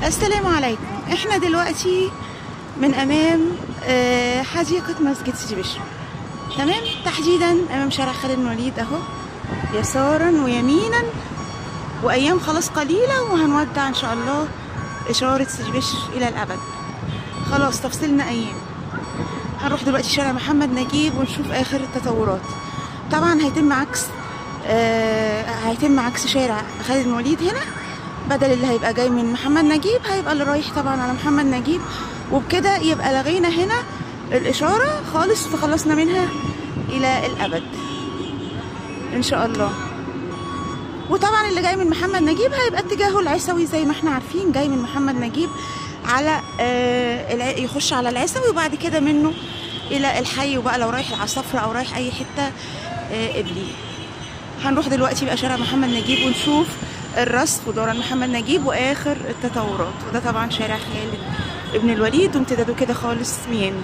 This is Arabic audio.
السلام عليكم. احنا دلوقتي من امام حديقة مسجد سيدي بشر، تمام، تحديدا امام شارع خالد بن الوليد اهو، يسارا ويمينا، وايام خلاص قليلة وهنودع ان شاء الله اشارة سيدي بشر الى الابد. خلاص تفصلنا ايام. هنروح دلوقتي شارع محمد نجيب ونشوف اخر التطورات. طبعا هيتم عكس شارع خالد بن الوليد هنا، بدل اللي هيبقى جاي من محمد نجيب هيبقى اللي رايح طبعا على محمد نجيب، وبكده يبقى لغينا هنا الإشارة خالص وتخلصنا منها إلى الأبد إن شاء الله. وطبعا اللي جاي من محمد نجيب هيبقى اتجاهه العيسوي زي ما احنا عارفين، جاي من محمد نجيب على يخش على العيسوي وبعد كده منه إلى الحي، وبقى لو رايح العصافرة أو رايح أي حتة قبلي. هنروح دلوقتي بقى شارع محمد نجيب ونشوف الرصف ودوران محمد نجيب واخر التطورات. وده طبعا شارع خالد بن الوليد وامتداده كده خالص ميامي.